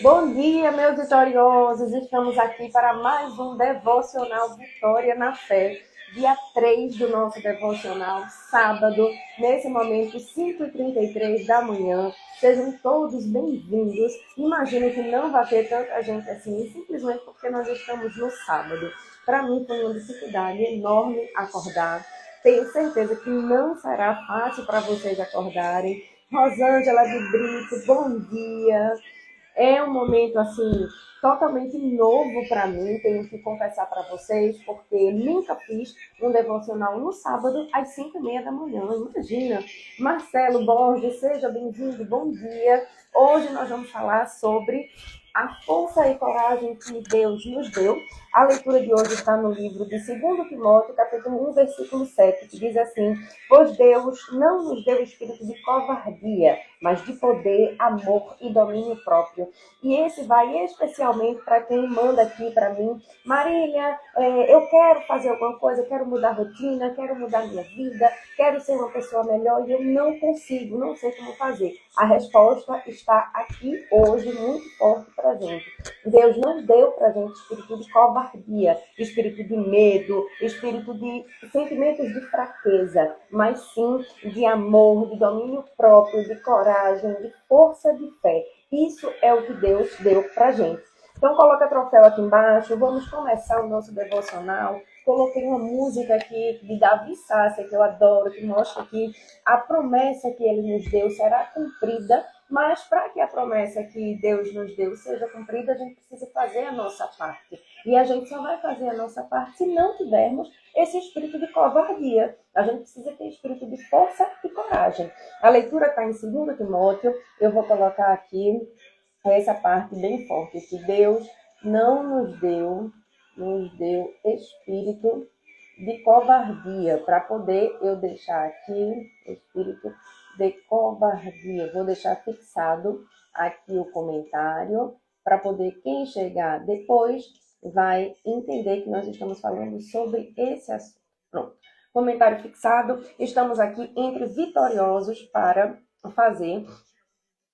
Bom dia, meus vitoriosos! Estamos aqui para mais um Devocional Vitória na Fé. Dia 3 do nosso devocional, sábado, nesse momento, 5h33 da manhã. Sejam todos bem-vindos. Imagino que não vai ter tanta gente assim, simplesmente porque nós estamos no sábado. Para mim foi uma dificuldade enorme acordar. Tenho certeza que não será fácil para vocês acordarem. Rosângela de Brito, bom dia! É um momento assim totalmente novo para mim, tenho que confessar para vocês, porque nunca fiz um devocional no sábado às 5h30 da manhã. Imagina! Marcelo Borges, seja bem-vindo, bom dia. Hoje nós vamos falar sobre a força e coragem que Deus nos deu. A leitura de hoje está no livro de 2 Timóteo, capítulo 1, versículo 7, que diz assim: pois Deus não nos deu espírito de covardia, mas de poder, amor e domínio próprio. E esse vai especialmente para quem manda aqui para mim: Marília, eu quero fazer alguma coisa, quero mudar a rotina, quero mudar minha vida, quero ser uma pessoa melhor e eu não consigo, não sei como fazer. A resposta está aqui hoje, muito forte para a gente. Deus não deu para a gente espírito de covardia, espírito de medo, espírito de sentimentos de fraqueza, mas sim de amor, de domínio próprio, de coragem, de força de fé. Isso é o que Deus deu para a gente. Então coloca troféu aqui embaixo, vamos começar o nosso devocional. Coloquei uma música aqui de Davi Sácia, que eu adoro, que mostra que a promessa que ele nos deu será cumprida, mas para que a promessa que Deus nos deu seja cumprida, a gente precisa fazer a nossa parte. E a gente só vai fazer a nossa parte se não tivermos esse espírito de covardia. A gente precisa ter espírito de força e coragem. A leitura está em 2 Timóteo, eu vou colocar aqui essa parte bem forte, que Deus não nos deu espírito de covardia, para poder eu deixar aqui espírito de covardia. Vou deixar fixado aqui o comentário, para poder quem chegar depois vai entender que nós estamos falando sobre esse assunto. Pronto. Comentário fixado. Estamos aqui entre vitoriosos para fazer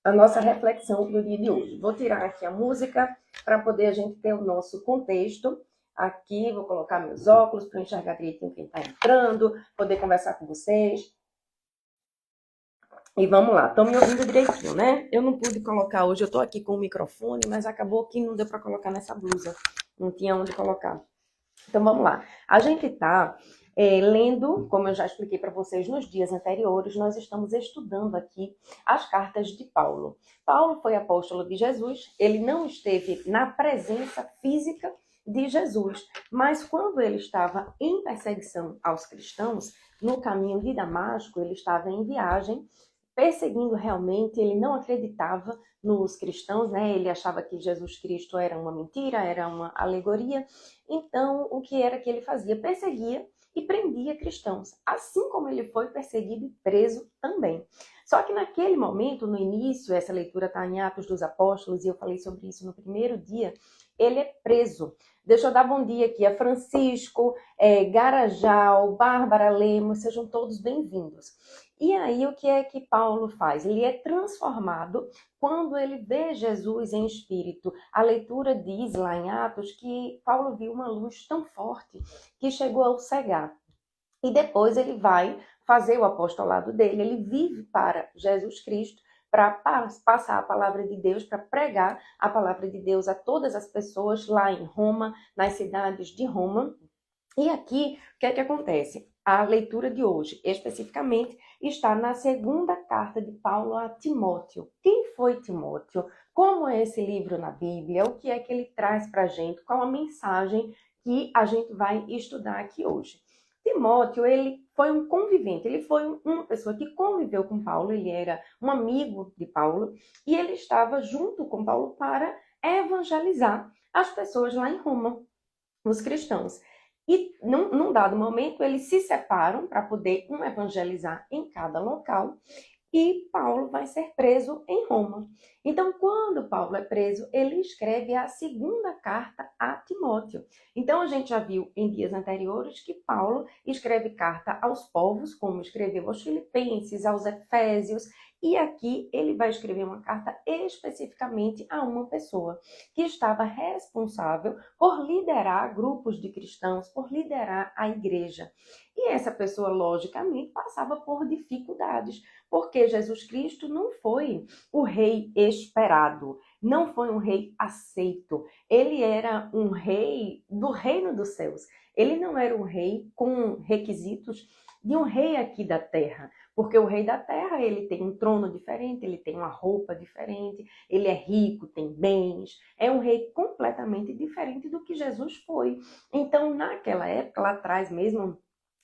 a nossa reflexão do dia de hoje. Vou tirar aqui a música para poder a gente ter o nosso contexto. Aqui, vou colocar meus óculos para enxergar direitinho quem está entrando, poder conversar com vocês. E vamos lá, estão me ouvindo direitinho, né? Eu não pude colocar hoje, eu estou aqui com o microfone, mas acabou que não deu para colocar nessa blusa. Não tinha onde colocar. Então vamos lá. A gente está lendo, como eu já expliquei para vocês nos dias anteriores, nós estamos estudando aqui as cartas de Paulo. Paulo foi apóstolo de Jesus, ele não esteve na presença física de Jesus, mas quando ele estava em perseguição aos cristãos, no caminho de Damasco, ele estava em viagem, perseguindo realmente, ele não acreditava nos cristãos, né? Ele achava que Jesus Cristo era uma mentira, era uma alegoria. Então, o que era que ele fazia? Perseguia e prendia cristãos, assim como ele foi perseguido e preso também. Só que naquele momento, no início, essa leitura está em Atos dos Apóstolos, e eu falei sobre isso no primeiro dia, ele é preso. Deixa eu dar bom dia aqui a Francisco, Garajal, Bárbara Lemos, sejam todos bem-vindos. E aí, o que é que Paulo faz? Ele é transformado quando ele vê Jesus em espírito. A leitura diz lá em Atos que Paulo viu uma luz tão forte que chegou a o cegar. E depois ele vai fazer o apostolado dele, ele vive para Jesus Cristo, para passar a palavra de Deus, para pregar a palavra de Deus a todas as pessoas lá em Roma, nas cidades de Roma. E aqui, o que é que acontece? A leitura de hoje, especificamente, está na segunda carta de Paulo a Timóteo. Quem foi Timóteo? Como é esse livro na Bíblia? O que é que ele traz para a gente? Qual a mensagem que a gente vai estudar aqui hoje? Timóteo, ele foi um convivente, ele foi uma pessoa que conviveu com Paulo, ele era um amigo de Paulo, e ele estava junto com Paulo para evangelizar as pessoas lá em Roma, os cristãos. E num dado momento, eles se separam para poder um evangelizar em cada local, e Paulo vai ser preso em Roma. Então, quando Paulo é preso, ele escreve a segunda carta a Timóteo. Então, a gente já viu em dias anteriores que Paulo escreve carta aos povos, como escreveu aos Filipenses, aos Efésios, E aqui ele vai escrever uma carta especificamente a uma pessoa que estava responsável por liderar grupos de cristãos, por liderar a igreja. E essa pessoa, logicamente, passava por dificuldades, porque Jesus Cristo não foi o rei esperado, não foi um rei aceito. Ele era um rei do reino dos céus. Ele não era um rei com requisitos de um rei aqui da terra, porque o rei da terra, ele tem um trono diferente, ele tem uma roupa diferente, ele é rico, tem bens, é um rei completamente diferente do que Jesus foi. Então, naquela época, lá atrás mesmo,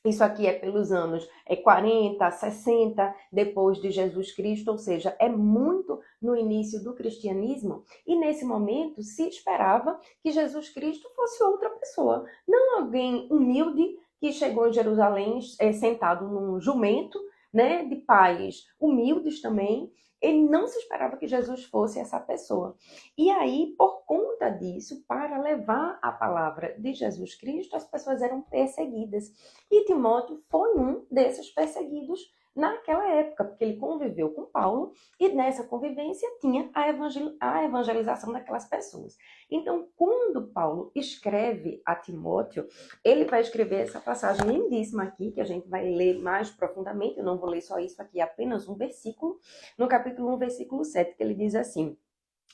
isso aqui é pelos anos 40, 60 depois de Jesus Cristo, ou seja, é muito no início do cristianismo, e nesse momento se esperava que Jesus Cristo fosse outra pessoa, não alguém humilde que chegou em Jerusalém sentado num jumento, né, de pais humildes também. Ele não se esperava que Jesus fosse essa pessoa. E aí, por conta disso, para levar a palavra de Jesus Cristo, as pessoas eram perseguidas. E Timóteo foi um desses perseguidos naquela época, porque ele conviveu com Paulo e nessa convivência tinha a evangelização daquelas pessoas. Então, quando Paulo escreve a Timóteo, ele vai escrever essa passagem lindíssima aqui, que a gente vai ler mais profundamente, eu não vou ler só isso aqui, apenas um versículo, no capítulo 1, versículo 7, que ele diz assim: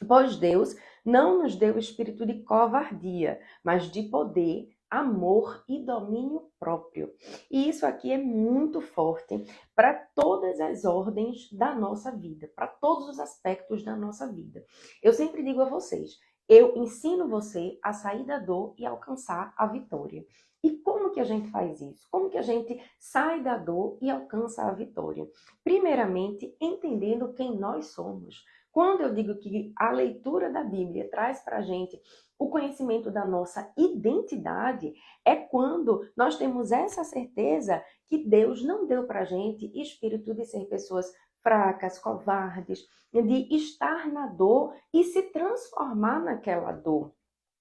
pois Deus não nos deu espírito de covardia, mas de poder, amor e domínio próprio. E isso aqui é muito forte para todas as ordens da nossa vida, para todos os aspectos da nossa vida. Eu sempre digo a vocês, eu ensino você a sair da dor e alcançar a vitória. E como que a gente faz isso? Como que a gente sai da dor e alcança a vitória? Primeiramente, entendendo quem nós somos. Quando eu digo que a leitura da Bíblia traz para a gente o conhecimento da nossa identidade, é quando nós temos essa certeza que Deus não deu para a gente espírito de ser pessoas fracas, covardes, de estar na dor e se transformar naquela dor.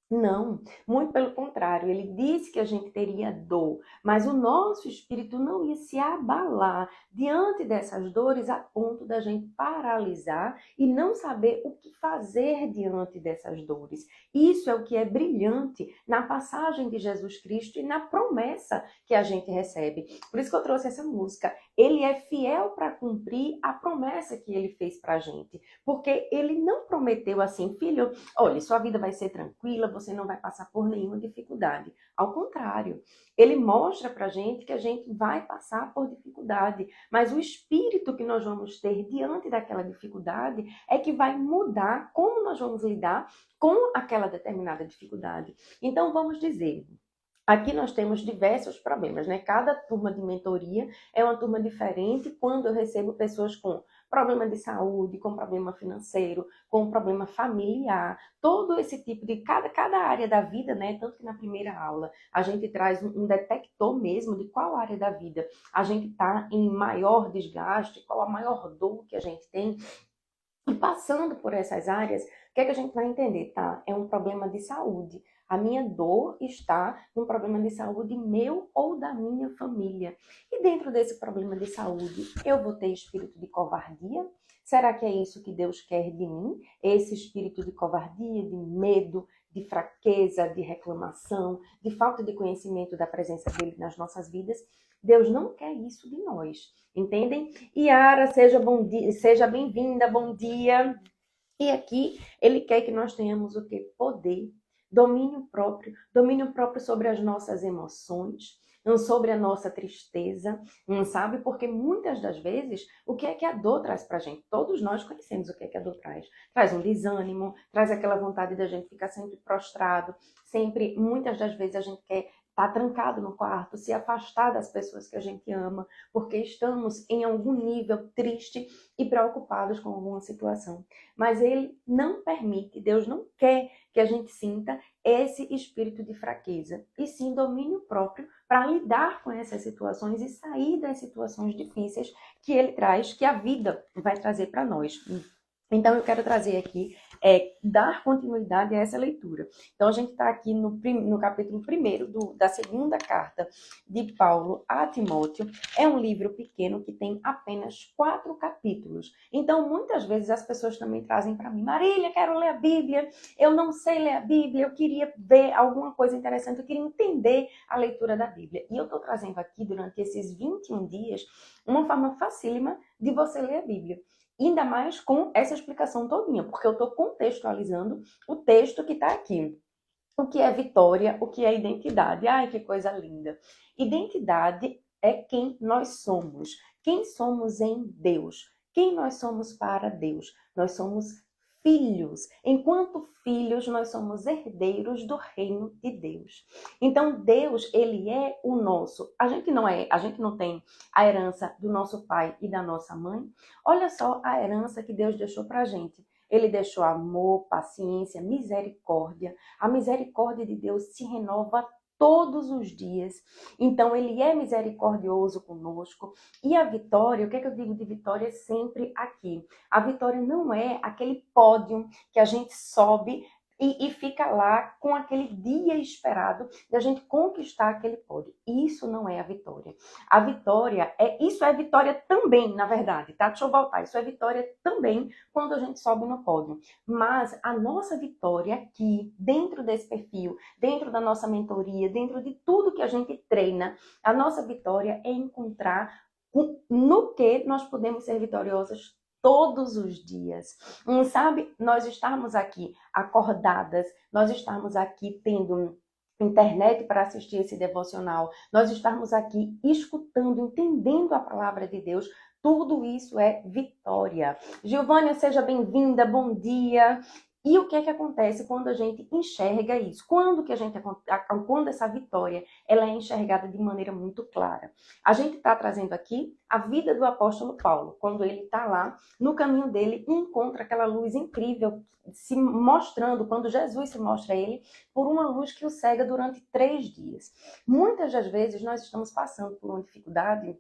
Não, muito pelo contrário, ele disse que a gente teria dor, mas o nosso espírito não ia se abalar diante dessas dores a ponto da gente paralisar e não saber o que fazer diante dessas dores. Isso é o que é brilhante na passagem de Jesus Cristo e na promessa que a gente recebe. Por isso que eu trouxe essa música. Ele é fiel para cumprir a promessa que ele fez para a gente, porque ele não prometeu assim, filho, olha, sua vida vai ser tranquila, você não vai passar por nenhuma dificuldade. Ao contrário, ele mostra pra gente que a gente vai passar por dificuldade, mas o espírito que nós vamos ter diante daquela dificuldade é que vai mudar como nós vamos lidar com aquela determinada dificuldade. Então, vamos dizer, aqui nós temos diversos problemas, né? Cada turma de mentoria é uma turma diferente quando eu recebo pessoas com problema de saúde, com problema financeiro, com problema familiar, todo esse tipo de cada área da vida, né? Tanto que na primeira aula a gente traz um detector mesmo de qual área da vida a gente está em maior desgaste, qual a maior dor que a gente tem. E passando por essas áreas, o que é que a gente vai entender, tá? É um problema de saúde. A minha dor está num problema de saúde meu ou da minha família. E dentro desse problema de saúde, eu vou ter espírito de covardia? Será que é isso que Deus quer de mim? Esse espírito de covardia, de medo, de fraqueza, de reclamação, de falta de conhecimento da presença dele nas nossas vidas? Deus não quer isso de nós, entendem? Yara, seja bem-vinda, bom dia. E aqui ele quer que nós tenhamos o quê? Poder, domínio próprio sobre as nossas emoções, sobre a nossa tristeza, não sabe? Porque muitas das vezes, o que é que a dor traz pra gente? Todos nós conhecemos o que é que a dor traz. Traz um desânimo, traz aquela vontade da gente ficar sempre prostrado, sempre, muitas das vezes a gente quer estar trancado no quarto, se afastar das pessoas que a gente ama, porque estamos em algum nível triste e preocupados com alguma situação. Mas ele não permite, Deus não quer que a gente sinta esse espírito de fraqueza, e sim domínio próprio para lidar com essas situações e sair das situações difíceis que ele traz, que a vida vai trazer para nós. Então, eu quero trazer aqui, dar continuidade a essa leitura. Então, a gente está aqui no capítulo 1 da segunda carta de Paulo a Timóteo. É um livro pequeno que tem apenas 4 capítulos. Então, muitas vezes as pessoas também trazem para mim: Marília, quero ler a Bíblia, eu não sei ler a Bíblia, eu queria ver alguma coisa interessante, eu queria entender a leitura da Bíblia. E eu estou trazendo aqui, durante esses 21 dias, uma forma facílima de você ler a Bíblia. Ainda mais com essa explicação todinha, porque eu estou contextualizando o texto que está aqui. O que é vitória, o que é identidade. Ai, que coisa linda. Identidade é quem nós somos. Quem somos em Deus. Quem nós somos para Deus. Nós somos filhos. Enquanto filhos, nós somos herdeiros do reino de Deus. Então, Deus, ele é o nosso. A gente não tem a herança do nosso pai e da nossa mãe. Olha só a herança que Deus deixou para a gente. Ele deixou amor, paciência, misericórdia. A misericórdia de Deus se renova todos os dias. Então, ele é misericordioso conosco. E a vitória, o que é que eu digo de vitória sempre aqui? A vitória não é aquele pódio que a gente sobe e fica lá com aquele dia esperado de a gente conquistar aquele pódio. Isso não é a vitória. A vitória isso é vitória também, na verdade, tá? Deixa eu voltar. Isso é vitória também quando a gente sobe no pódio. Mas a nossa vitória aqui, dentro desse perfil, dentro da nossa mentoria, dentro de tudo que a gente treina, a nossa vitória é encontrar no que nós podemos ser vitoriosas todos os dias. Sabe, nós estarmos aqui acordadas, nós estarmos aqui tendo internet para assistir esse devocional, nós estarmos aqui escutando, entendendo a palavra de Deus, tudo isso é vitória. Giovânia, seja bem-vinda, bom dia. E o que é que acontece quando a gente enxerga isso? Quando essa vitória ela é enxergada de maneira muito clara? A gente está trazendo aqui a vida do apóstolo Paulo, quando ele está lá no caminho dele e encontra aquela luz incrível se mostrando, quando Jesus se mostra a ele, por uma luz que o cega durante 3 dias. Muitas das vezes nós estamos passando por uma dificuldade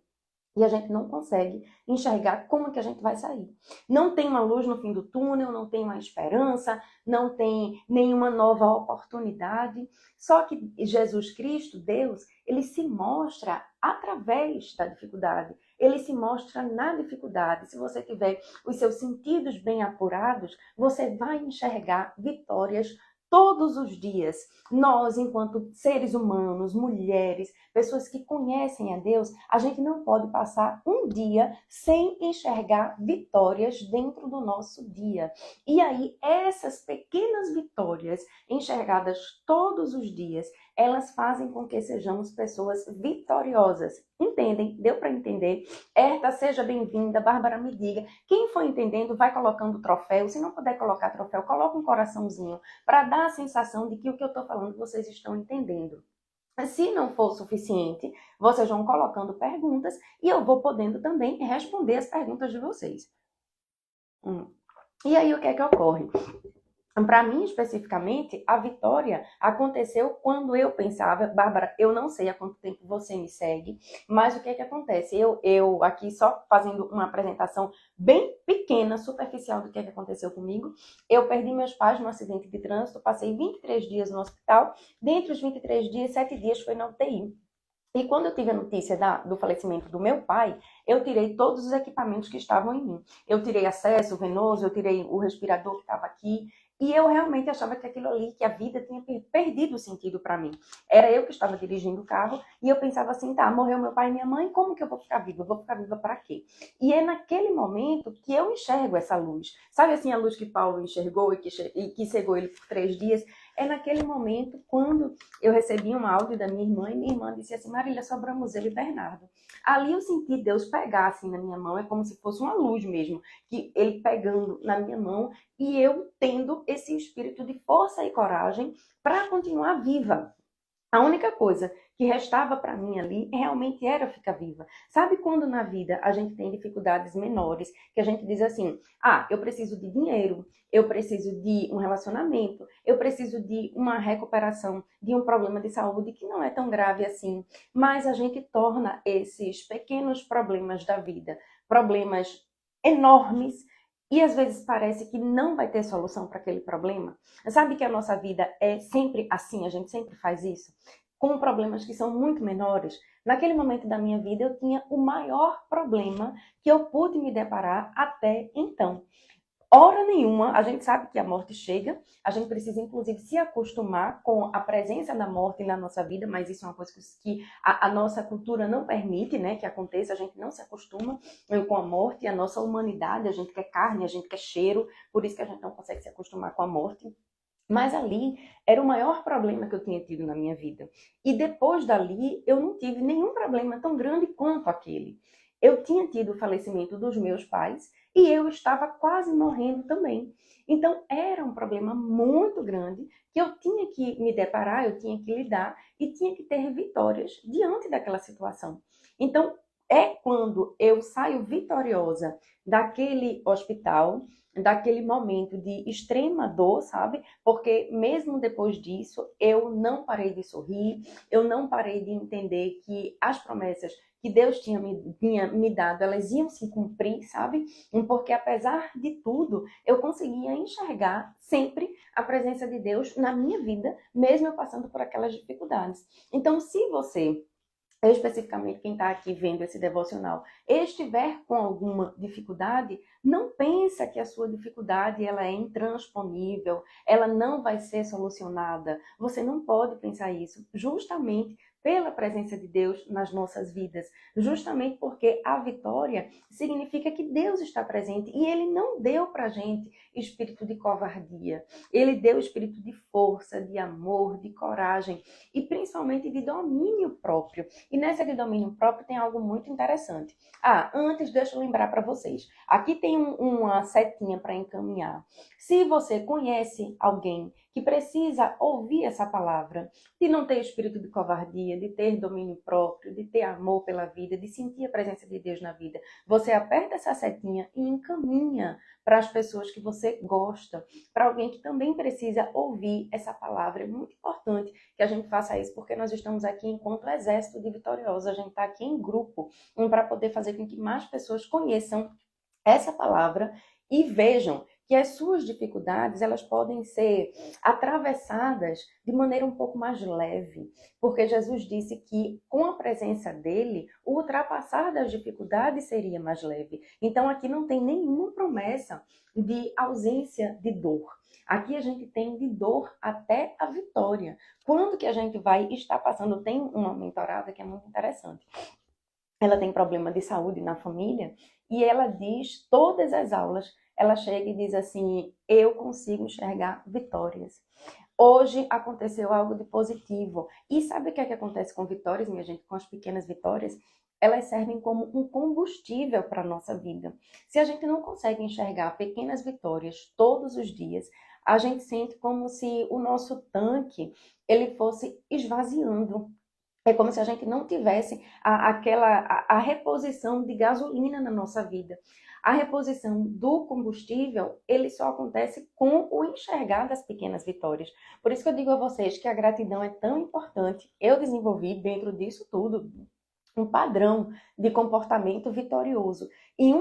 e a gente não consegue enxergar como que a gente vai sair. Não tem uma luz no fim do túnel, não tem uma esperança, não tem nenhuma nova oportunidade. Só que Jesus Cristo, Deus, ele se mostra através da dificuldade. Ele se mostra na dificuldade. Se você tiver os seus sentidos bem apurados, você vai enxergar vitórias todos os dias. Nós, enquanto seres humanos, mulheres, pessoas que conhecem a Deus, a gente não pode passar um dia sem enxergar vitórias dentro do nosso dia. E aí, essas pequenas vitórias enxergadas todos os dias, elas fazem com que sejamos pessoas vitoriosas. Entendem? Deu para entender? Herta, seja bem-vinda. Bárbara, me diga. Quem for entendendo, vai colocando troféu. Se não puder colocar troféu, coloca um coraçãozinho para dar a sensação de que o que eu estou falando vocês estão entendendo. Se não for suficiente, vocês vão colocando perguntas e eu vou podendo também responder as perguntas de vocês. E aí, o que é que ocorre? Para mim, especificamente, a vitória aconteceu quando eu pensava, Bárbara, eu não sei há quanto tempo você me segue, mas o que é que acontece? Eu aqui só fazendo uma apresentação bem pequena, superficial do que é que aconteceu comigo. Eu perdi meus pais num acidente de trânsito, passei 23 dias no hospital. Dentre os 23 dias, 7 dias foi na UTI. E quando eu tive a notícia do falecimento do meu pai, eu tirei todos os equipamentos que estavam em mim. Eu tirei acesso venoso, eu tirei o respirador que estava aqui. E eu realmente achava que aquilo ali, que a vida tinha perdido o sentido para mim. Era eu que estava dirigindo o carro e eu pensava assim, tá, morreu meu pai e minha mãe, como que eu vou ficar viva? Eu vou ficar viva para quê? E é naquele momento que eu enxergo essa luz. Sabe assim, a luz que Paulo enxergou e que cegou ele por 3 dias? É naquele momento quando eu recebi um áudio da minha irmã e minha irmã disse assim, Marília, sobramos eu e Bernardo. Ali eu senti Deus pegar assim na minha mão, é como se fosse uma luz mesmo, que ele pegando na minha mão e eu tendo esse espírito de força e coragem para continuar viva. A única coisa que restava para mim ali realmente era ficar viva. Sabe quando na vida a gente tem dificuldades menores, que a gente diz assim, eu preciso de dinheiro, eu preciso de um relacionamento, eu preciso de uma recuperação de um problema de saúde que não é tão grave assim, mas a gente torna esses pequenos problemas da vida, problemas enormes, e às vezes parece que não vai ter solução para aquele problema. Sabe que a nossa vida é sempre assim, a gente sempre faz isso, com problemas que são muito menores. Naquele momento da minha vida, eu tinha o maior problema que eu pude me deparar até então. Hora nenhuma, a gente sabe que a morte chega, a gente precisa inclusive se acostumar com a presença da morte na nossa vida, mas isso é uma coisa que a nossa cultura não permite, né, que aconteça, a gente não se acostuma com a morte, a nossa humanidade, a gente quer carne, a gente quer cheiro, por isso que a gente não consegue se acostumar com a morte. Mas ali era o maior problema que eu tinha tido na minha vida. E depois dali, eu não tive nenhum problema tão grande quanto aquele. Eu tinha tido o falecimento dos meus pais e eu estava quase morrendo também. Então, era um problema muito grande que eu tinha que me deparar, eu tinha que lidar e tinha que ter vitórias diante daquela situação. Então, é quando eu saio vitoriosa daquele hospital, daquele momento de extrema dor, sabe? Porque mesmo depois disso, eu não parei de sorrir, eu não parei de entender que as promessas que Deus tinha me dado, elas iam se cumprir, sabe? Porque apesar de tudo, eu conseguia enxergar sempre a presença de Deus na minha vida, mesmo eu passando por aquelas dificuldades. Então, se você especificamente quem está aqui vendo esse devocional, estiver com alguma dificuldade, não pensa que a sua dificuldade ela é intransponível, ela não vai ser solucionada. Você não pode pensar isso, justamente pela presença de Deus nas nossas vidas, justamente porque a vitória significa que Deus está presente e Ele não deu para a gente espírito de covardia, Ele deu espírito de força, de amor, de coragem e principalmente de domínio próprio. E nessa de domínio próprio tem algo muito interessante. Antes deixa eu lembrar para vocês. Aqui tem uma setinha para encaminhar. Se você conhece alguém que precisa ouvir essa palavra, de não ter espírito de covardia, de ter domínio próprio, de ter amor pela vida, de sentir a presença de Deus na vida, você aperta essa setinha e encaminha para as pessoas que você gosta, para alguém que também precisa ouvir essa palavra. É muito importante que a gente faça isso, porque nós estamos aqui enquanto exército de vitoriosos, a gente está aqui em grupo, para poder fazer com que mais pessoas conheçam essa palavra e vejam que as suas dificuldades elas podem ser atravessadas de maneira um pouco mais leve, porque Jesus disse que com a presença dele, o ultrapassar das dificuldades seria mais leve. Então aqui não tem nenhuma promessa de ausência de dor. Aqui a gente tem de dor até a vitória. Quando que a gente vai estar passando? Tem uma mentorada que é muito interessante. Ela tem problema de saúde na família e ela diz, todas as aulas, ela chega e diz assim, eu consigo enxergar vitórias. Hoje aconteceu algo de positivo. E sabe o que é que acontece com vitórias, minha gente? Com as pequenas vitórias? Elas servem como um combustível para a nossa vida. Se a gente não consegue enxergar pequenas vitórias todos os dias, a gente sente como se o nosso tanque ele fosse esvaziando. É como se a gente não tivesse a reposição de gasolina na nossa vida. A reposição do combustível, ele só acontece com o enxergar das pequenas vitórias. Por isso que eu digo a vocês que a gratidão é tão importante. Eu desenvolvi dentro disso tudo um padrão de comportamento vitorioso. E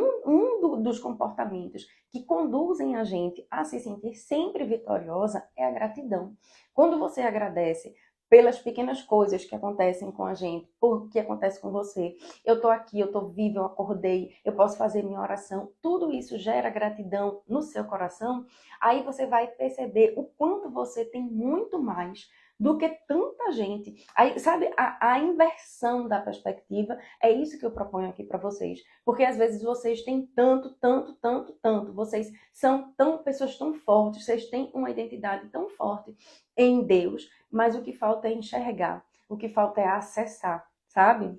dos comportamentos que conduzem a gente a se sentir sempre vitoriosa é a gratidão. Quando você agradece pelas pequenas coisas que acontecem com a gente, por que acontece com você. Eu tô aqui, eu tô viva, eu acordei, eu posso fazer minha oração. Tudo isso gera gratidão no seu coração. Aí você vai perceber o quanto você tem muito mais do que tanta gente. Aí, sabe, a inversão da perspectiva é isso que eu proponho aqui para vocês. Porque às vezes vocês têm tanto, tanto, tanto, tanto. Vocês são pessoas tão fortes, vocês têm uma identidade tão forte em Deus, mas o que falta é enxergar, o que falta é acessar, sabe?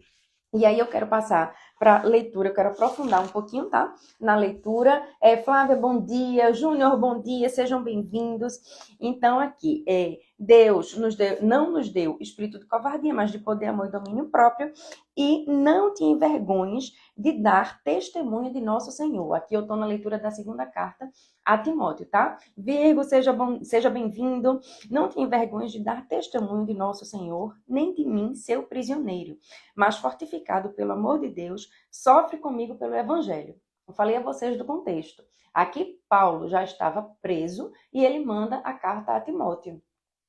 E aí eu quero passar para leitura, eu quero aprofundar um pouquinho, tá? Na leitura. Flávia, bom dia. Júnior, bom dia. Sejam bem-vindos. Então, aqui, Deus não nos deu espírito de covardia, mas de poder, amor e domínio próprio. E não te envergonhes de dar testemunho de nosso Senhor. Aqui eu estou na leitura da segunda carta a Timóteo, tá? Virgo, seja bem-vindo. Não te envergonhes de dar testemunho de nosso Senhor, nem de mim, seu prisioneiro, mas fortificado pelo amor de Deus, sofre comigo pelo Evangelho. Eu falei a vocês do contexto. Aqui Paulo já estava preso e ele manda a carta a Timóteo.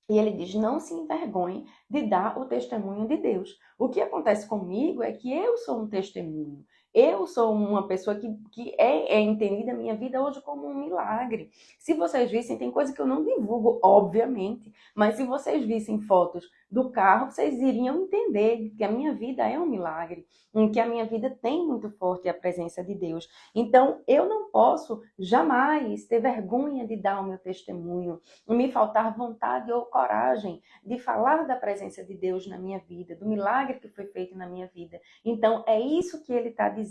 E ele diz: não se envergonhe de dar o testemunho de Deus. O que acontece comigo é que eu sou um testemunho. Eu sou uma pessoa que é entendida a minha vida hoje como um milagre. Se vocês vissem, tem coisa que eu não divulgo, obviamente, mas se vocês vissem fotos do carro, vocês iriam entender que a minha vida é um milagre, em que a minha vida tem muito forte a presença de Deus. Então, eu não posso jamais ter vergonha de dar o meu testemunho, me faltar vontade ou coragem de falar da presença de Deus na minha vida, do milagre que foi feito na minha vida. Então, é isso que ele está dizendo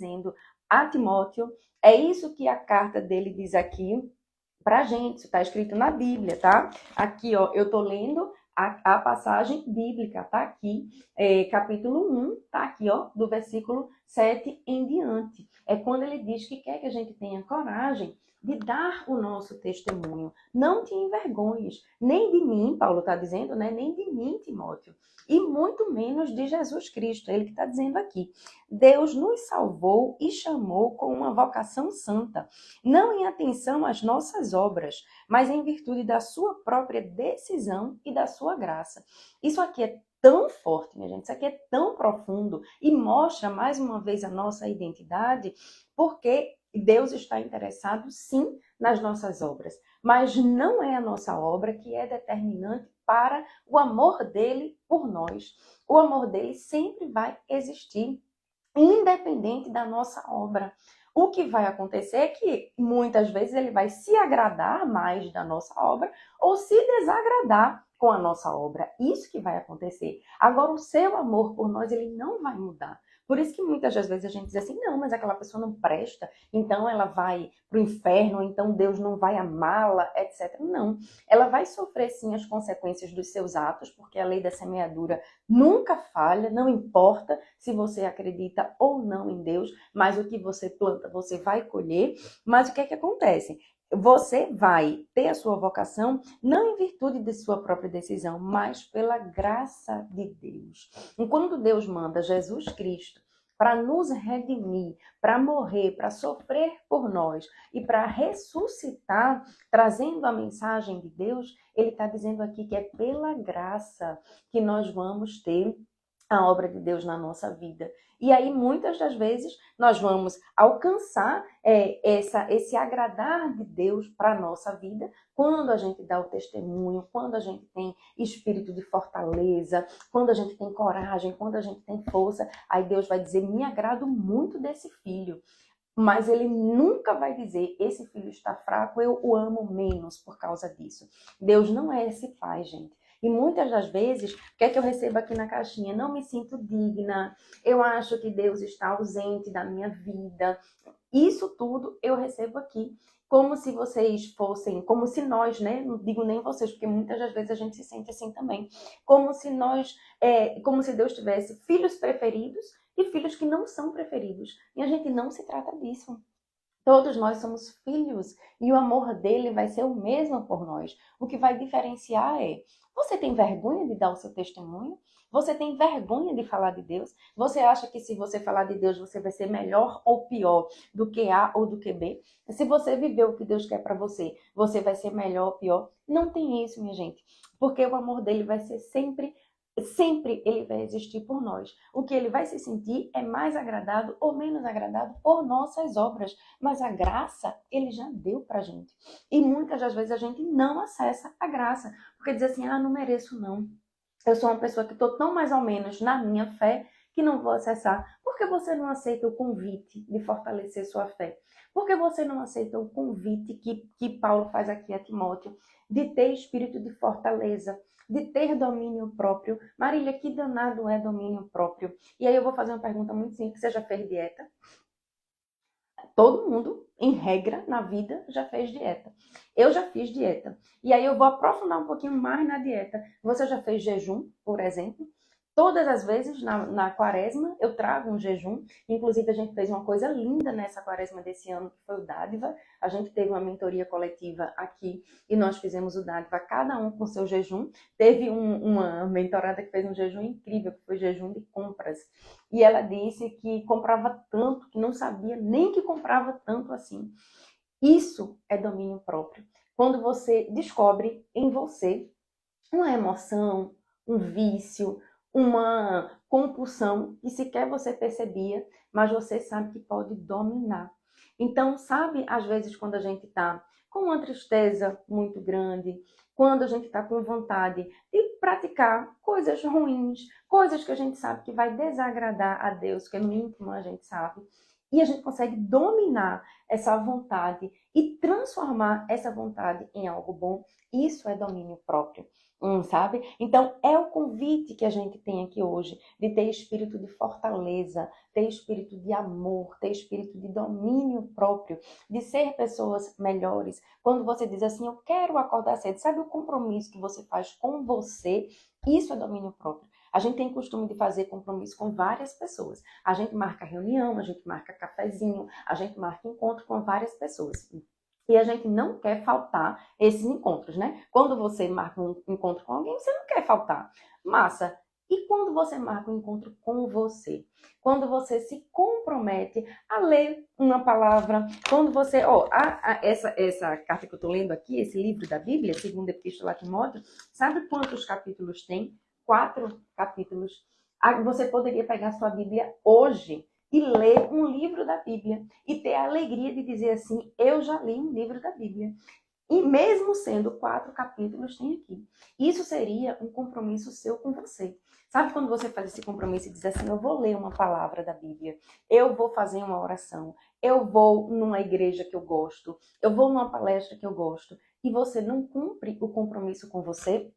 a Timóteo, é isso que a carta dele diz aqui pra gente. Isso está escrito na Bíblia, tá? Aqui, ó, eu tô lendo a passagem bíblica, tá aqui, capítulo 1, tá aqui, ó, do versículo 7 em diante. É quando ele diz que quer que a gente tenha coragem de dar o nosso testemunho. Não te envergonhes, nem de mim, Paulo está dizendo, né? Nem de mim, Timóteo, e muito menos de Jesus Cristo, ele que está dizendo aqui. Deus nos salvou e chamou com uma vocação santa, não em atenção às nossas obras, mas em virtude da sua própria decisão e da sua graça. Isso aqui é tão forte, minha gente, isso aqui é tão profundo e mostra mais uma vez a nossa identidade, porque Deus está interessado, sim, nas nossas obras, mas não é a nossa obra que é determinante para o amor dele por nós. O amor dele sempre vai existir, independente da nossa obra. O que vai acontecer é que muitas vezes ele vai se agradar mais da nossa obra ou se desagradar com a nossa obra. Isso que vai acontecer. Agora, o seu amor por nós, ele não vai mudar. Por isso que muitas das vezes a gente diz assim, não, mas aquela pessoa não presta, então ela vai para o inferno, então Deus não vai amá-la, etc. Não, ela vai sofrer sim as consequências dos seus atos, porque a lei da semeadura nunca falha, não importa se você acredita ou não em Deus, mas o que você planta, você vai colher. Mas o que é que acontece? Você vai ter a sua vocação não em virtude de sua própria decisão, mas pela graça de Deus. Enquanto Deus manda Jesus Cristo para nos redimir, para morrer, para sofrer por nós e para ressuscitar, trazendo a mensagem de Deus, ele está dizendo aqui que é pela graça que nós vamos ter a obra de Deus na nossa vida. E aí, muitas das vezes, nós vamos alcançar esse agradar de Deus para a nossa vida quando a gente dá o testemunho, quando a gente tem espírito de fortaleza, quando a gente tem coragem, quando a gente tem força. Aí Deus vai dizer, me agrado muito desse filho. Mas ele nunca vai dizer, esse filho está fraco, eu o amo menos por causa disso. Deus não é esse pai, gente. E muitas das vezes, o que é que eu recebo aqui na caixinha? Não me sinto digna, eu acho que Deus está ausente da minha vida. Isso tudo eu recebo aqui. Como se vocês fossem, como se nós, né? Não digo nem vocês, porque muitas das vezes a gente se sente assim também. Como se nós, como se Deus tivesse filhos preferidos e filhos que não são preferidos. E a gente não se trata disso. Todos nós somos filhos e o amor dele vai ser o mesmo por nós. O que vai diferenciar é, você tem vergonha de dar o seu testemunho? Você tem vergonha de falar de Deus? Você acha que se você falar de Deus, você vai ser melhor ou pior do que A ou do que B? Se você viver o que Deus quer para você, você vai ser melhor ou pior? Não tem isso, minha gente. Porque o amor dele vai ser sempre ele vai existir por nós. O que ele vai se sentir é mais agradado ou menos agradado por nossas obras. Mas a graça, ele já deu pra gente. E muitas das vezes a gente não acessa a graça. Porque diz assim, não mereço não. Eu sou uma pessoa que estou tão mais ou menos na minha fé que não vou acessar. Por que você não aceita o convite de fortalecer sua fé? Por que você não aceita o convite que Paulo faz aqui a Timóteo de ter espírito de fortaleza, de ter domínio próprio? Marília, que danado é domínio próprio? E aí eu vou fazer uma pergunta muito simples. Você já fez dieta? Todo mundo, em regra, na vida, já fez dieta. Eu já fiz dieta. E aí eu vou aprofundar um pouquinho mais na dieta. Você já fez jejum, por exemplo? Todas as vezes na quaresma eu trago um jejum. Inclusive a gente fez uma coisa linda nessa quaresma desse ano, que foi o Dádiva. A gente teve uma mentoria coletiva aqui e nós fizemos o Dádiva, cada um com seu jejum. Teve uma mentorada que fez um jejum incrível, que foi jejum de compras. E ela disse que comprava tanto, que não sabia nem que comprava tanto assim. Isso é domínio próprio. Quando você descobre em você uma emoção, um vício, uma compulsão que sequer você percebia, mas você sabe que pode dominar. Então, sabe, às vezes quando a gente está com uma tristeza muito grande, quando a gente está com vontade de praticar coisas ruins, coisas que a gente sabe que vai desagradar a Deus, que no íntimo a gente sabe, e a gente consegue dominar essa vontade e transformar essa vontade em algo bom, isso é domínio próprio. Sabe? Então, é o convite que a gente tem aqui hoje, de ter espírito de fortaleza, ter espírito de amor, ter espírito de domínio próprio, de ser pessoas melhores. Quando você diz assim, eu quero acordar cedo, sabe o compromisso que você faz com você? Isso é domínio próprio. A gente tem costume de fazer compromisso com várias pessoas. A gente marca reunião, a gente marca cafezinho, a gente marca encontro com várias pessoas. E a gente não quer faltar esses encontros, né? Quando você marca um encontro com alguém, você não quer faltar. Massa. E quando você marca um encontro com você? Quando você se compromete a ler uma palavra, quando você... essa carta que eu estou lendo aqui, esse livro da Bíblia, segunda Epístola a Timóteo, sabe quantos capítulos tem? 4 capítulos. Você poderia pegar a sua Bíblia hoje e ler um livro da Bíblia e ter a alegria de dizer assim, eu já li um livro da Bíblia. E mesmo sendo 4 capítulos, tem aqui. Isso seria um compromisso seu com você. Sabe quando você faz esse compromisso e diz assim, eu vou ler uma palavra da Bíblia, eu vou fazer uma oração, eu vou numa igreja que eu gosto, eu vou numa palestra que eu gosto, e você não cumpre o compromisso com você,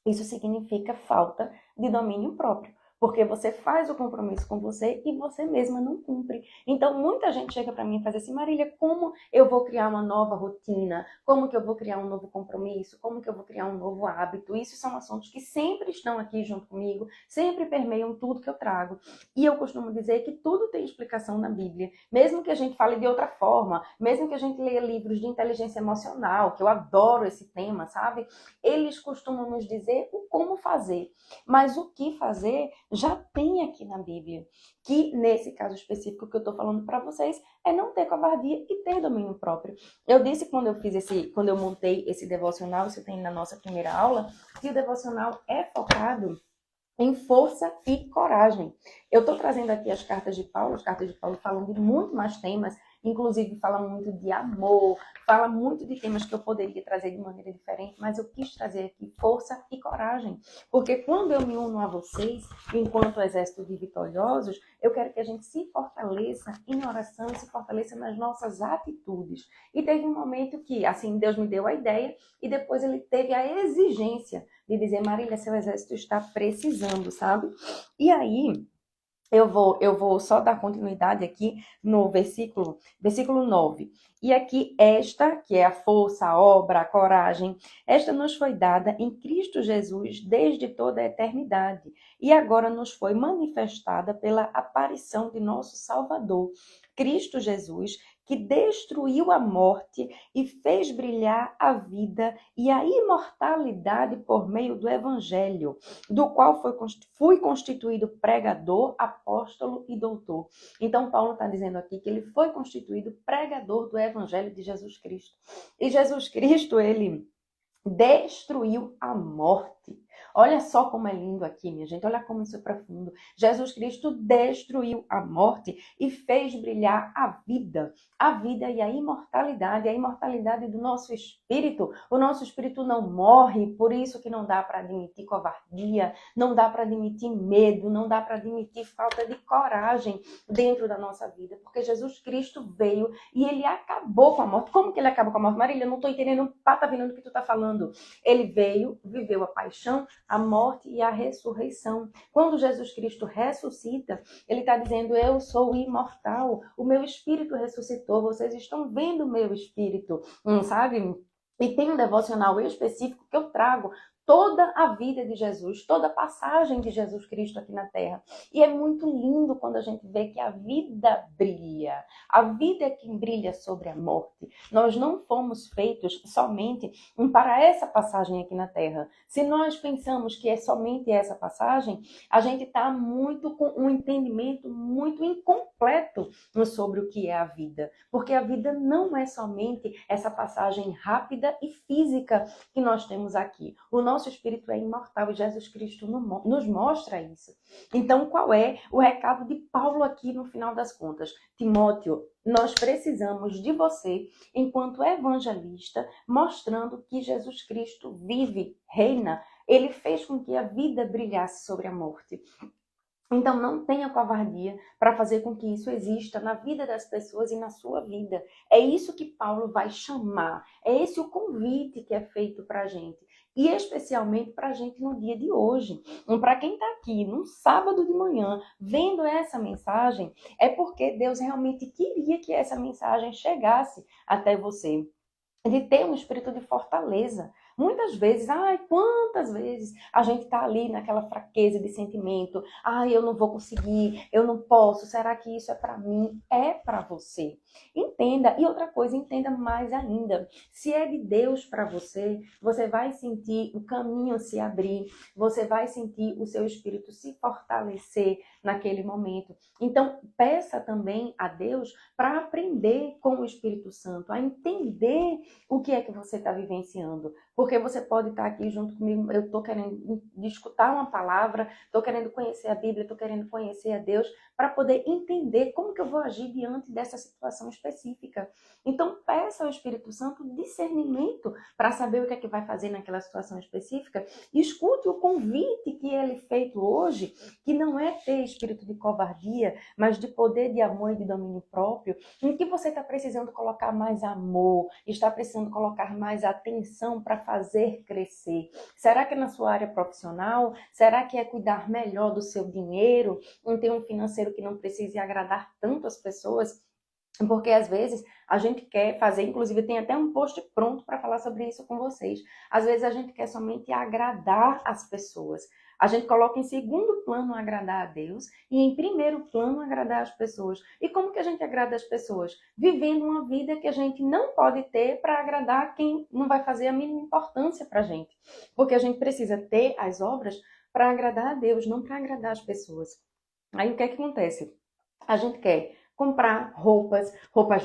isso significa falta de domínio próprio. Porque você faz o compromisso com você e você mesma não cumpre. Então, muita gente chega para mim e faz assim, Marília, como eu vou criar uma nova rotina? Como que eu vou criar um novo compromisso? Como que eu vou criar um novo hábito? Isso são assuntos que sempre estão aqui junto comigo, sempre permeiam tudo que eu trago. E eu costumo dizer que tudo tem explicação na Bíblia. Mesmo que a gente fale de outra forma, mesmo que a gente leia livros de inteligência emocional, que eu adoro esse tema, sabe? Eles costumam nos dizer o como fazer. Mas o que fazer já tem aqui na Bíblia, que nesse caso específico que eu estou falando para vocês é não ter covardia e ter domínio próprio. Eu disse quando eu montei esse devocional, isso tem na nossa primeira aula, que o devocional é focado em força e coragem. Eu estou trazendo aqui as cartas de Paulo falam de muito mais temas, inclusive fala muito de amor, fala muito de temas que eu poderia trazer de maneira diferente, mas eu quis trazer aqui força e coragem, porque quando eu me uno a vocês, enquanto exército de vitoriosos, eu quero que a gente se fortaleça em oração, se fortaleça nas nossas atitudes. E teve um momento que, assim, Deus me deu a ideia e depois ele teve a exigência de dizer, Marília, seu exército está precisando, sabe? E aí, eu vou só dar continuidade aqui no versículo 9. E aqui esta, que é a força, a obra, a coragem, esta nos foi dada em Cristo Jesus desde toda a eternidade e agora nos foi manifestada pela aparição de nosso Salvador, Cristo Jesus, que destruiu a morte e fez brilhar a vida e a imortalidade por meio do Evangelho, do qual fui constituído pregador, apóstolo e doutor. Então, Paulo está dizendo aqui que ele foi constituído pregador do Evangelho de Jesus Cristo. E Jesus Cristo, ele destruiu a morte. Olha só como é lindo aqui, minha gente. Olha como isso é profundo. Jesus Cristo destruiu a morte e fez brilhar a vida e a imortalidade do nosso espírito. O nosso espírito não morre, por isso que não dá para admitir covardia, não dá para admitir medo, não dá para admitir falta de coragem dentro da nossa vida, porque Jesus Cristo veio e ele acabou com a morte. Como que ele acabou com a morte? Marília, eu não estou entendendo patavina do que tu está falando. Ele veio, viveu a paixão, a morte e a ressurreição. Quando Jesus Cristo ressuscita, ele está dizendo, eu sou imortal, o meu espírito ressuscitou, vocês estão vendo o meu espírito, sabe? E tem um devocional específico que eu trago toda a vida de Jesus, toda a passagem de Jesus Cristo aqui na Terra. E é muito lindo quando a gente vê que a vida brilha. A vida é quem brilha sobre a morte. Nós não fomos feitos somente para essa passagem aqui na Terra. Se nós pensamos que é somente essa passagem, a gente está muito com um entendimento muito incompleto sobre o que é a vida. Porque a vida não é somente essa passagem rápida e física que nós temos aqui. O nosso espírito é imortal e Jesus Cristo nos mostra isso. Então, qual é o recado de Paulo aqui no final das contas? Timóteo, nós precisamos de você enquanto evangelista, mostrando que Jesus Cristo vive, reina. Ele fez com que a vida brilhasse sobre a morte. Então, não tenha covardia para fazer com que isso exista na vida das pessoas e na sua vida. É isso que Paulo vai chamar. É esse o convite que é feito para a gente. E especialmente para a gente no dia de hoje. Para quem está aqui num sábado de manhã vendo essa mensagem, é porque Deus realmente queria que essa mensagem chegasse até você. De ter um espírito de fortaleza. Muitas vezes, quantas vezes a gente está ali naquela fraqueza de sentimento. Eu não vou conseguir, eu não posso, será que isso é para mim? É para você. Entenda. E outra coisa, entenda mais ainda. Se é de Deus para você, você vai sentir o caminho se abrir, você vai sentir o seu espírito se fortalecer naquele momento. Então, peça também a Deus para aprender com o Espírito Santo, a entender o que é que você está vivenciando. Porque você pode estar aqui junto comigo, eu estou querendo escutar uma palavra, estou querendo conhecer a Bíblia, estou querendo conhecer a Deus, para poder entender como que eu vou agir diante dessa situação específica. Então, peça ao Espírito Santo discernimento para saber o que é que vai fazer naquela situação específica. E escute o convite que ele feito hoje, que não é ter espírito de covardia, mas de poder, de amor e de domínio próprio, em que você está precisando colocar mais amor, está precisando colocar mais atenção para fazer crescer. Será que é na sua área profissional? Será que é cuidar melhor do seu dinheiro? Ter um financeiro que não precise agradar tanto as pessoas? Porque às vezes a gente quer fazer, inclusive tem até um post pronto para falar sobre isso com vocês. Às vezes a gente quer somente agradar as pessoas. A gente coloca em segundo plano agradar a Deus e em primeiro plano agradar as pessoas. E como que a gente agrada as pessoas? Vivendo uma vida que a gente não pode ter para agradar quem não vai fazer a mínima importância para a gente. Porque a gente precisa ter as obras para agradar a Deus, não para agradar as pessoas. Aí o que é que acontece? A gente quer comprar roupas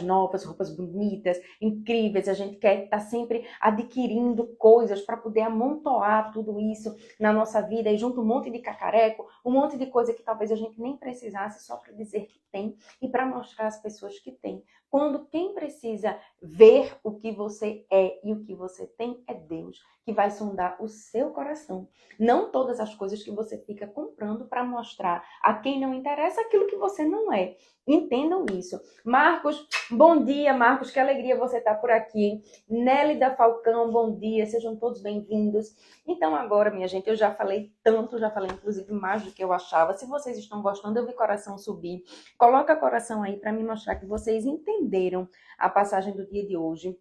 novas, roupas bonitas, incríveis. A gente quer estar sempre adquirindo coisas para poder amontoar tudo isso na nossa vida e junto um monte de cacareco, um monte de coisa que talvez a gente nem precisasse só para dizer que tem e para mostrar às pessoas que tem. Quando quem precisa ver o que você é e o que você tem é Deus, que vai sondar o seu coração. Não todas as coisas que você fica comprando para mostrar a quem não interessa aquilo que você não é. Entendam isso. Marcos, bom dia, Marcos, que alegria você estar por aqui. Nélida Falcão, bom dia, sejam todos bem-vindos. Então agora, minha gente, eu já falei tanto, já falei inclusive mais do que eu achava. Se vocês estão gostando, eu vi coração subir. Coloca coração aí para me mostrar que vocês entenderam a passagem do dia de hoje.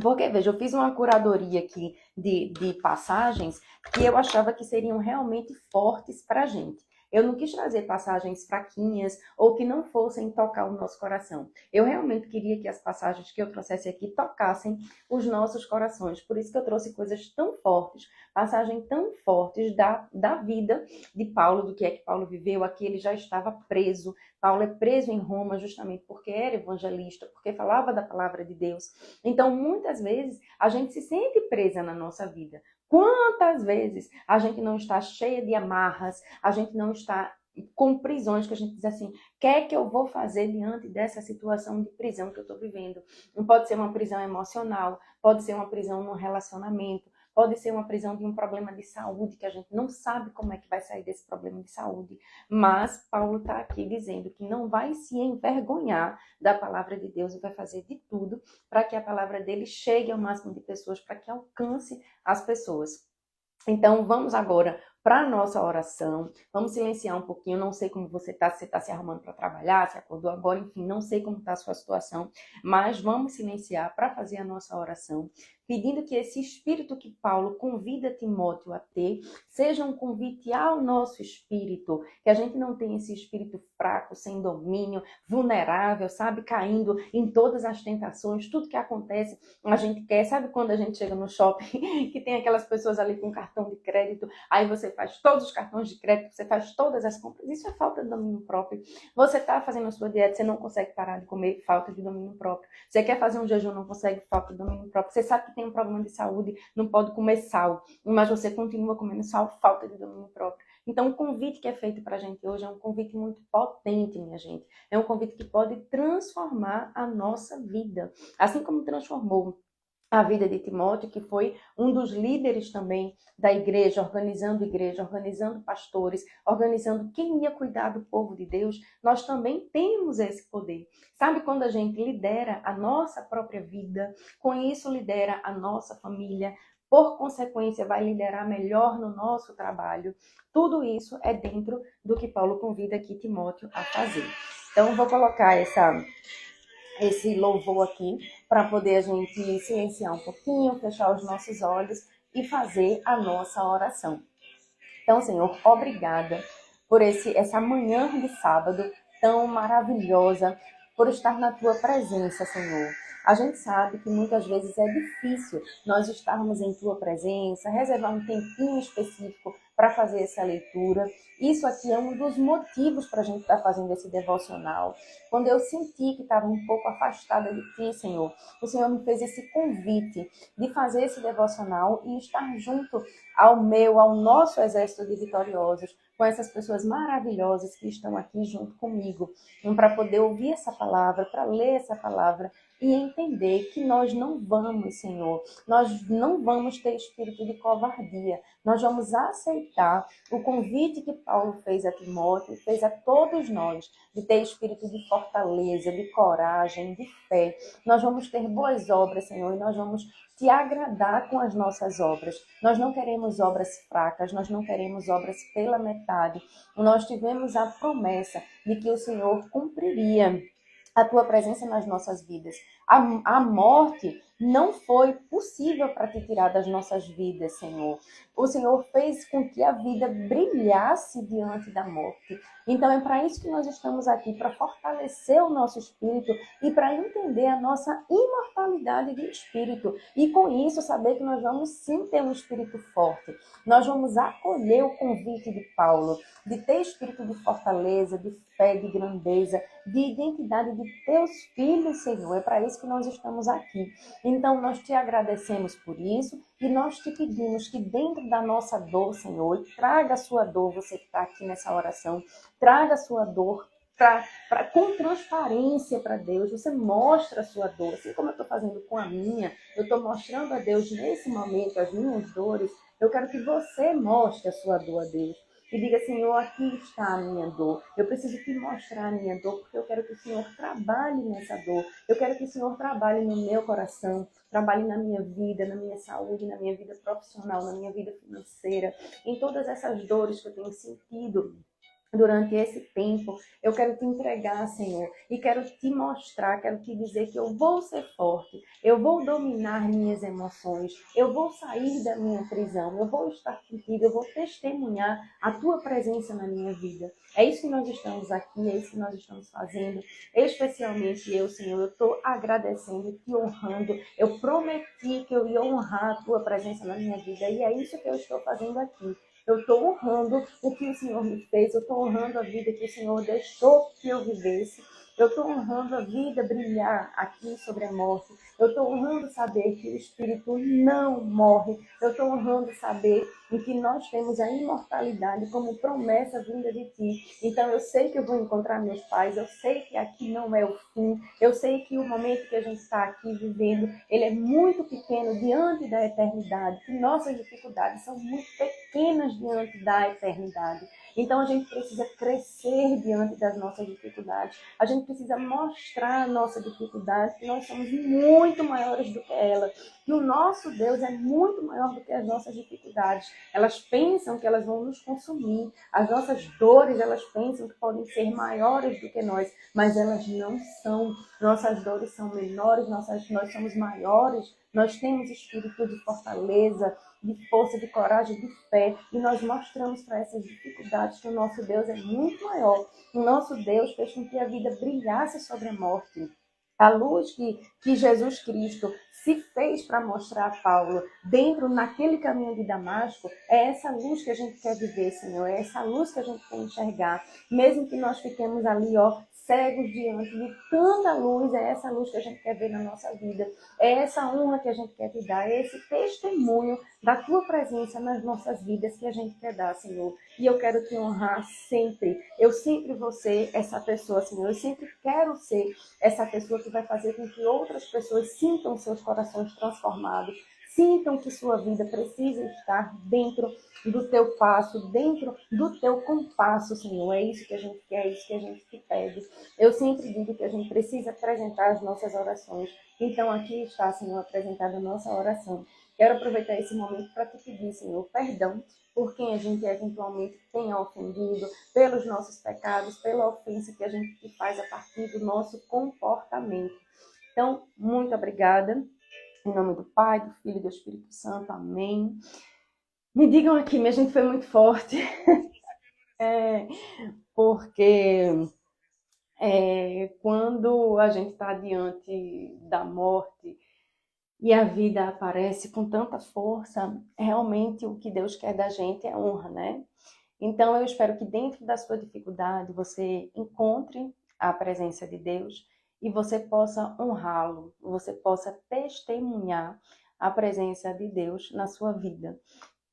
Porque, veja, eu fiz uma curadoria aqui de passagens que eu achava que seriam realmente fortes para a gente. Eu não quis trazer passagens fraquinhas ou que não fossem tocar o nosso coração. Eu realmente queria que as passagens que eu trouxesse aqui tocassem os nossos corações. Por isso que eu trouxe coisas tão fortes, passagens tão fortes da vida de Paulo, do que é que Paulo viveu. Aqui ele já estava preso. Paulo é preso em Roma justamente porque era evangelista, porque falava da palavra de Deus. Então, muitas vezes, a gente se sente presa na nossa vida. Quantas vezes a gente não está cheia de amarras, a gente não está com prisões, que a gente diz assim, o que é que eu vou fazer diante dessa situação de prisão que eu estou vivendo? Não pode ser uma prisão emocional, pode ser uma prisão num relacionamento, pode ser uma prisão de um problema de saúde, que a gente não sabe como é que vai sair desse problema de saúde. Mas Paulo está aqui dizendo que não vai se envergonhar da palavra de Deus e vai fazer de tudo para que a palavra dele chegue ao máximo de pessoas, para que alcance as pessoas. Então, vamos agora para a nossa oração. Vamos silenciar um pouquinho. Não sei como você está, se você está se arrumando para trabalhar, se acordou agora, enfim, não sei como está a sua situação, mas vamos silenciar para fazer a nossa oração. pedindo que esse espírito que Paulo convida Timóteo a ter, seja um convite ao nosso espírito, que a gente não tenha esse espírito fraco, sem domínio, vulnerável, sabe, caindo em todas as tentações, tudo que acontece, a gente quer, sabe quando a gente chega no shopping, que tem aquelas pessoas ali com cartão de crédito, aí você faz todos os cartões de crédito, você faz todas as compras, isso é falta de domínio próprio. Você está fazendo a sua dieta, você não consegue parar de comer, falta de domínio próprio. Você quer fazer um jejum, não consegue, falta de domínio próprio. Você sabe que tem um problema de saúde, não pode comer sal, mas você continua comendo sal, falta de domínio próprio. Então, o convite que é feito para a gente hoje é um convite muito potente, minha gente. É um convite que pode transformar a nossa vida. Assim como transformou a vida de Timóteo, que foi um dos líderes também da igreja, organizando pastores, organizando quem ia cuidar do povo de Deus, nós também temos esse poder. Sabe quando a gente lidera a nossa própria vida, com isso lidera a nossa família, por consequência vai liderar melhor no nosso trabalho. Tudo isso é dentro do que Paulo convida aqui Timóteo a fazer. Então, vou colocar esse louvor aqui, para poder a gente silenciar um pouquinho, fechar os nossos olhos e fazer a nossa oração. Então, Senhor, obrigada por essa manhã de sábado tão maravilhosa, por estar na Tua presença, Senhor. A gente sabe que muitas vezes é difícil nós estarmos em Tua presença, reservar um tempinho específico para fazer essa leitura. Isso aqui é um dos motivos para a gente estar fazendo esse devocional. Quando eu senti que estava um pouco afastada de Ti, Senhor, o Senhor me fez esse convite de fazer esse devocional e estar junto ao nosso exército de vitoriosos, com essas pessoas maravilhosas que estão aqui junto comigo, para poder ouvir essa palavra, para ler essa palavra e entender que nós não vamos, Senhor, nós não vamos ter espírito de covardia, nós vamos aceitar o convite que Paulo fez a Timóteo, fez a todos nós, de ter espírito de fortaleza, de coragem, de fé. Nós vamos ter boas obras, Senhor, e nós vamos te agradar com as nossas obras. Nós não queremos obras fracas, nós não queremos obras pela metade. Nós tivemos a promessa de que o Senhor cumpriria a tua presença nas nossas vidas. A morte não foi possível para te tirar das nossas vidas, Senhor. O Senhor fez com que a vida brilhasse diante da morte. Então é para isso que nós estamos aqui, para fortalecer o nosso espírito e para entender a nossa imortalidade de espírito. E com isso saber que nós vamos sim ter um espírito forte. Nós vamos acolher o convite de Paulo, de ter espírito de fortaleza, de fé, de grandeza, de identidade de teus filhos, Senhor. É para isso que nós estamos aqui. Então, nós te agradecemos por isso e nós te pedimos que dentro da nossa dor, Senhor, traga a sua dor, você que está aqui nessa oração, traga a sua dor com transparência para Deus. Você mostra a sua dor, assim como eu estou fazendo com a minha, eu estou mostrando a Deus nesse momento as minhas dores. Eu quero que você mostre a sua dor a Deus. E diga, Senhor, aqui está a minha dor. Eu preciso te mostrar a minha dor, porque eu quero que o Senhor trabalhe nessa dor. Eu quero que o Senhor trabalhe no meu coração, trabalhe na minha vida, na minha saúde, na minha vida profissional, na minha vida financeira, em todas essas dores que eu tenho sentido durante esse tempo. Eu quero te entregar, Senhor, e quero te mostrar, quero te dizer que eu vou ser forte, eu vou dominar minhas emoções, eu vou sair da minha prisão, eu vou estar contigo, eu vou testemunhar a tua presença na minha vida. É isso que nós estamos aqui, é isso que nós estamos fazendo, especialmente eu, Senhor, eu estou agradecendo, te honrando, eu prometi que eu ia honrar a tua presença na minha vida, e é isso que eu estou fazendo aqui. Eu estou honrando o que o Senhor me fez, eu estou honrando a vida que o Senhor deixou que eu vivesse, eu estou honrando a vida brilhar aqui sobre a morte, eu estou honrando saber que o Espírito não morre, eu estou honrando saber em que nós temos a imortalidade como promessa vinda de Ti. Então eu sei que eu vou encontrar meus pais, eu sei que aqui não é o fim, eu sei que o momento que a gente está aqui vivendo, ele é muito pequeno diante da eternidade, que nossas dificuldades são muito pequenas diante da eternidade. Então a gente precisa crescer diante das nossas dificuldades. A gente precisa mostrar a nossa dificuldade, que nós somos muito maiores do que ela. Que o nosso Deus é muito maior do que as nossas dificuldades. Elas pensam que elas vão nos consumir. As nossas dores, elas pensam que podem ser maiores do que nós, mas elas não são. Nossas dores são menores, nós somos maiores Nós temos espírito de fortaleza, de força, de coragem, de fé, e nós mostramos para essas dificuldades que o nosso Deus é muito maior. O nosso Deus fez com que a vida brilhasse sobre a morte. A luz que Jesus Cristo se fez para mostrar a Paulo dentro, naquele caminho de Damasco, é essa luz que a gente quer viver, Senhor. É essa luz que a gente quer enxergar. Mesmo que nós fiquemos ali, cegos diante de tanta luz, é essa luz que a gente quer ver na nossa vida. É essa honra que a gente quer te dar, é esse testemunho da tua presença nas nossas vidas que a gente quer dar, Senhor. E eu quero te honrar sempre. Eu sempre vou ser essa pessoa, Senhor. Eu sempre quero ser essa pessoa que vai fazer com que outras pessoas sintam seus corações transformados, sintam que sua vida precisa estar dentro do teu passo, dentro do teu compasso, Senhor. É isso que a gente quer, é isso que a gente te pede. Eu sempre digo que a gente precisa apresentar as nossas orações. Então aqui está, Senhor, apresentada a nossa oração. Quero aproveitar esse momento para te pedir, Senhor, perdão por quem a gente eventualmente tenha ofendido, pelos nossos pecados, pela ofensa que a gente faz a partir do nosso comportamento. Então, muito obrigada. Em nome do Pai, do Filho e do Espírito Santo. Amém. Me digam aqui, minha gente foi muito forte. Porque quando a gente está diante da morte e a vida aparece com tanta força, realmente o que Deus quer da gente é honra, né? Então eu espero que dentro da sua dificuldade você encontre a presença de Deus e você possa honrá-lo, você possa testemunhar a presença de Deus na sua vida.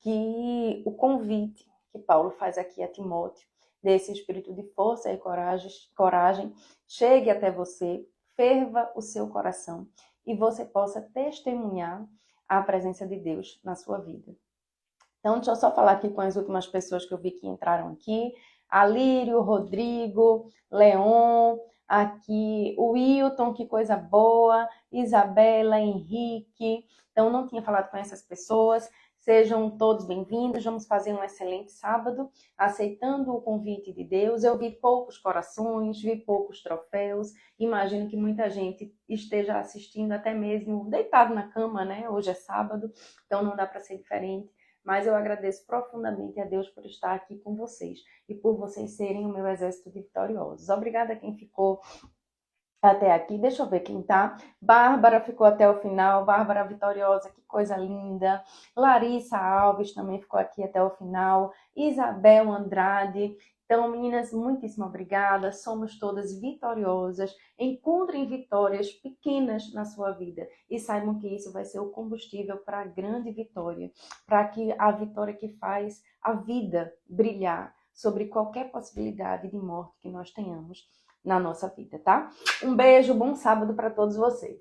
Que o convite que Paulo faz aqui a Timóteo, desse espírito de força e coragem chegue até você, ferva o seu coração e você possa testemunhar a presença de Deus na sua vida. Então, deixa eu só falar aqui com as últimas pessoas que eu vi que entraram aqui. Alírio, Rodrigo, Leon, aqui o Wilton, que coisa boa, Isabela, Henrique. Então, não tinha falado com essas pessoas. Sejam todos bem-vindos. Vamos fazer um excelente sábado, aceitando o convite de Deus. Eu vi poucos corações, vi poucos troféus. Imagino que muita gente esteja assistindo até mesmo deitado na cama, né? Hoje é sábado, então não dá para ser diferente. Mas eu agradeço profundamente a Deus por estar aqui com vocês e por vocês serem o meu exército de vitoriosos. Obrigada a quem ficou até aqui. Deixa eu ver quem tá. Bárbara ficou até o final. Bárbara Vitoriosa, que coisa linda. Larissa Alves também ficou aqui até o final. Isabel Andrade. Então, meninas, muitíssimo obrigada. Somos todas vitoriosas. Encontrem vitórias pequenas na sua vida e saibam que isso vai ser o combustível para a grande vitória, para que a vitória que faz a vida brilhar sobre qualquer possibilidade de morte que nós tenhamos na nossa vida, tá? Um beijo, bom sábado para todos vocês.